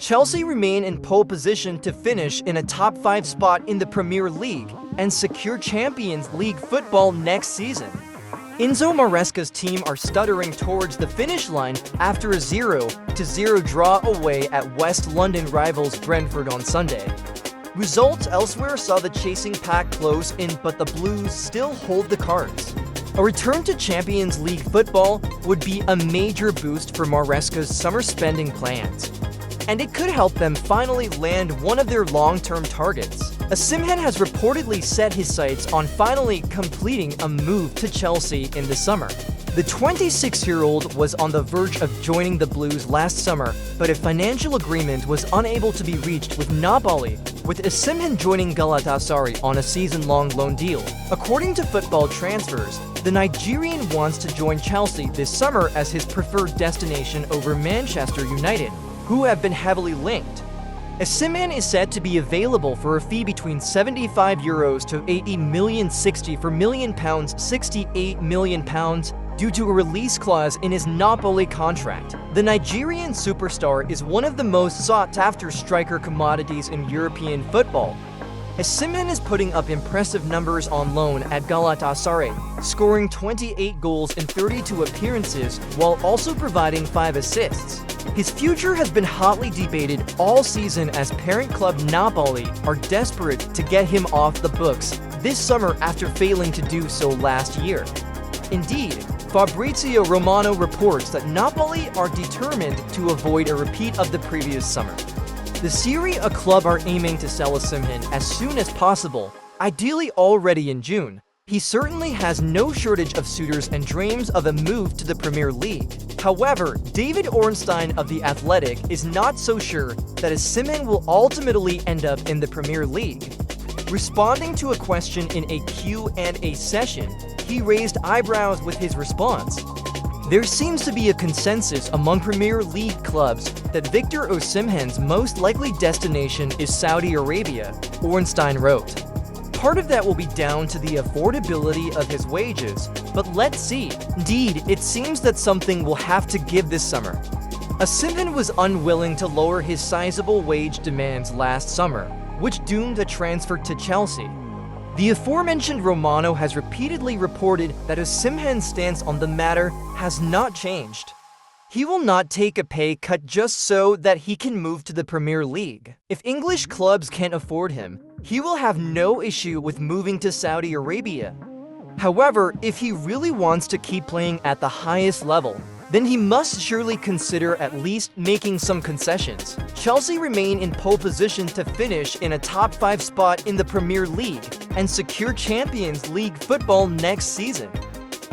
Chelsea remain in pole position to finish in a top 5 spot in the Premier League and secure Champions League football next season. Enzo Maresca's team are stuttering towards the finish line after a 0-0 draw away at West London rivals Brentford on Sunday. Results elsewhere saw the chasing pack close in, but the Blues still hold the cards. A return to Champions League football would be a major boost for Maresca's summer spending plans, and it could help them finally land one of their long-term targets. Osimhen has reportedly set his sights on finally completing a move to Chelsea in the summer. The 26-year-old was on the verge of joining the Blues last summer, but a financial agreement was unable to be reached with Napoli, with Osimhen joining Galatasaray on a season-long loan deal. According to Football Transfers, the Nigerian wants to join Chelsea this summer as his preferred destination over Manchester United, who have been heavily linked. Osimhen is said to be available for a fee between €75 to £80 million, £64 million, £68 million due to a release clause in his Napoli contract. The Nigerian superstar is one of the most sought-after striker commodities in European football. Osimhen is putting up impressive numbers on loan at Galatasaray, scoring 28 goals in 32 appearances while also providing 5 assists. His future has been hotly debated all season as parent club Napoli are desperate to get him off the books this summer after failing to do so last year. Indeed, Fabrizio Romano reports that Napoli are determined to avoid a repeat of the previous summer. The Serie A club are aiming to sell Osimhen as soon as possible, ideally already in June. He certainly has no shortage of suitors and dreams of a move to the Premier League. However, David Ornstein of The Athletic is not so sure that Osimhen will ultimately end up in the Premier League. Responding to a question in a Q&A session, he raised eyebrows with his response. There seems to be a consensus among Premier League clubs that Victor Osimhen's most likely destination is Saudi Arabia, Ornstein wrote. Part of that will be down to the affordability of his wages, but let's see. Indeed, it seems that something will have to give this summer. Osimhen was unwilling to lower his sizable wage demands last summer, which doomed a transfer to Chelsea. The aforementioned Romano has repeatedly reported that Osimhen's stance on the matter has not changed. He will not take a pay cut just so that he can move to the Premier League. If English clubs can't afford him, he will have no issue with moving to Saudi Arabia. However, if he really wants to keep playing at the highest level, then he must surely consider at least making some concessions. Chelsea remain in pole position to finish in a top 5 spot in the Premier League and secure Champions League football next season.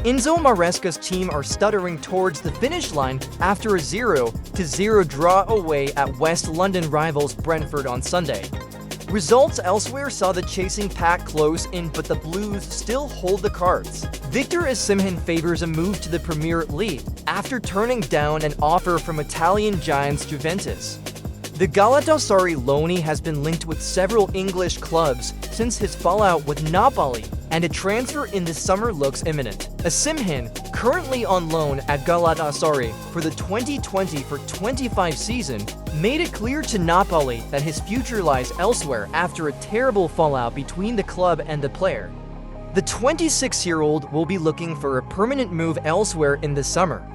Enzo Maresca's team are stuttering towards the finish line after a 0-0 draw away at West London rivals Brentford on Sunday. Results elsewhere saw the chasing pack close in, but the Blues still hold the cards. Victor Osimhen favors a move to the Premier League after turning down an offer from Italian giants Juventus. The Galatasaray loanee has been linked with several English clubs since his fallout with Napoli, and a transfer in the summer looks imminent. Osimhen, currently on loan at Galatasaray for the 2020-25 season, made it clear to Napoli that his future lies elsewhere after a terrible fallout between the club and the player. The 26-year-old will be looking for a permanent move elsewhere in the summer.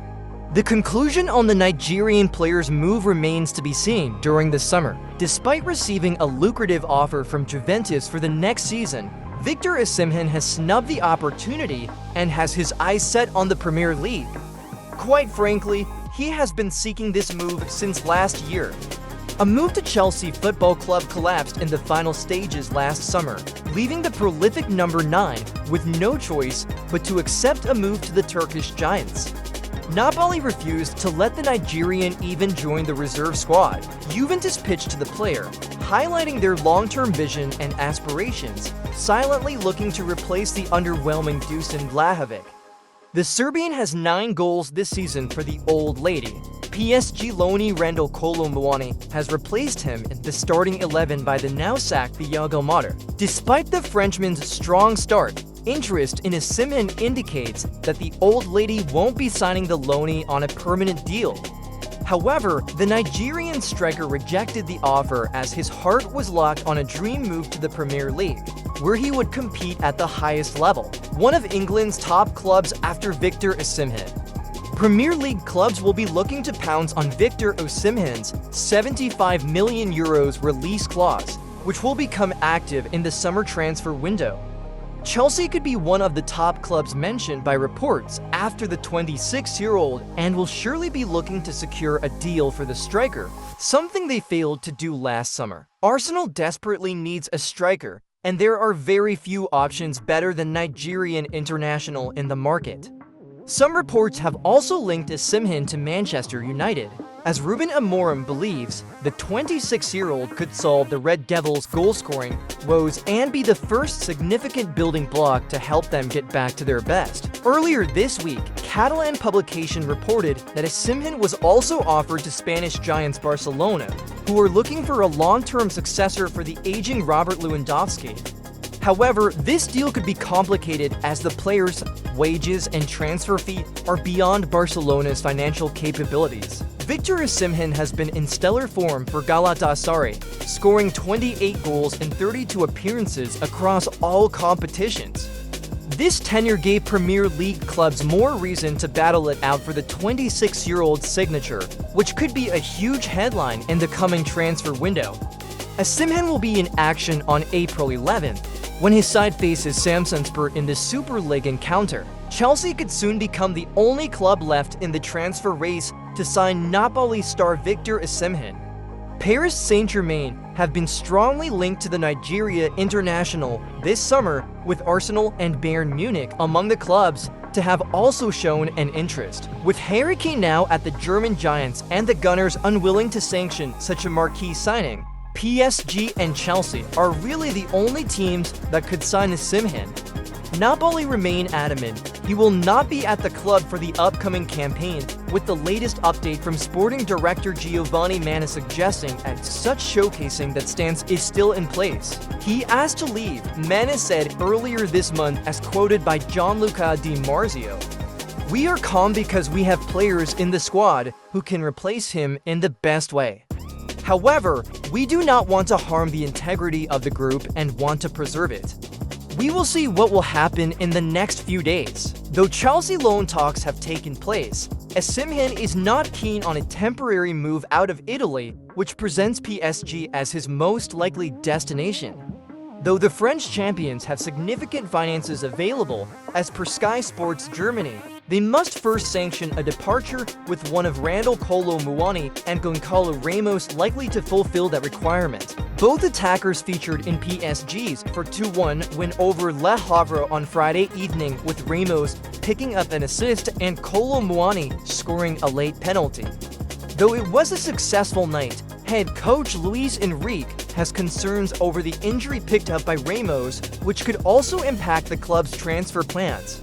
The conclusion on the Nigerian player's move remains to be seen during the summer. Despite receiving a lucrative offer from Juventus for the next season, Victor Osimhen has snubbed the opportunity and has his eyes set on the Premier League. Quite frankly, he has been seeking this move since last year. A move to Chelsea Football Club collapsed in the final stages last summer, leaving the prolific number 9 with no choice but to accept a move to the Turkish giants. Napoli refused to let the Nigerian even join the reserve squad. Juventus pitched to the player, highlighting their long-term vision and aspirations, silently looking to replace the underwhelming Dusan Vlahovic. The Serbian has 9 goals this season for the Old Lady. PSG loanee Randall Kolo Muani has replaced him in the starting 11 by the now-sacked Thiago Motta. Despite the Frenchman's strong start, interest in Osimhen indicates that the Old Lady won't be signing the loanee on a permanent deal. However, the Nigerian striker rejected the offer as his heart was locked on a dream move to the Premier League, where he would compete at the highest level, one of England's top clubs after Victor Osimhen. Premier League clubs will be looking to pounce on Victor Osimhen's €75 million release clause, which will become active in the summer transfer window. Chelsea could be one of the top clubs mentioned by reports after the 26-year-old and will surely be looking to secure a deal for the striker, something they failed to do last summer. Arsenal desperately needs a striker, and there are very few options better than Nigerian international in the market. Some reports have also linked Osimhen to Manchester United, as Ruben Amorim believes the 26-year-old could solve the Red Devils' goal-scoring woes and be the first significant building block to help them get back to their best. Earlier this week, Catalan publication reported that Osimhen was also offered to Spanish giants Barcelona, who are looking for a long-term successor for the aging Robert Lewandowski. However, this deal could be complicated as the player's wages and transfer fee are beyond Barcelona's financial capabilities. Victor Osimhen has been in stellar form for Galatasaray, scoring 28 goals in 32 appearances across all competitions. This tenure gave Premier League clubs more reason to battle it out for the 26-year-old's signature, which could be a huge headline in the coming transfer window. Osimhen will be in action on April 11th, when his side faces Samsunspor in the Super League encounter. Chelsea could soon become the only club left in the transfer race to sign Napoli star Victor Osimhen. Paris Saint-Germain have been strongly linked to the Nigeria international this summer, with Arsenal and Bayern Munich among the clubs to have also shown an interest. With Harry Kane now at the German Giants and the Gunners unwilling to sanction such a marquee signing, PSG and Chelsea are really the only teams that could sign Osimhen. Napoli remain adamant he will not be at the club for the upcoming campaign, with the latest update from sporting director Giovanni Manna suggesting at such showcasing that stance is still in place. He asked to leave, Manna said earlier this month, as quoted by Gianluca Di Marzio. "We are calm because we have players in the squad who can replace him in the best way. However, we do not want to harm the integrity of the group and want to preserve it. We will see what will happen in the next few days." Though Chelsea loan talks have taken place, Osimhen is not keen on a temporary move out of Italy, which presents PSG as his most likely destination. Though the French champions have significant finances available, as per Sky Sports Germany, they must first sanction a departure, with one of Randall Kolo Muani and Goncalo Ramos likely to fulfill that requirement. Both attackers featured in PSG's 4-1 win over Le Havre on Friday evening, with Ramos picking up an assist and Kolo Muani scoring a late penalty. Though it was a successful night, head coach Luis Enrique has concerns over the injury picked up by Ramos, which could also impact the club's transfer plans.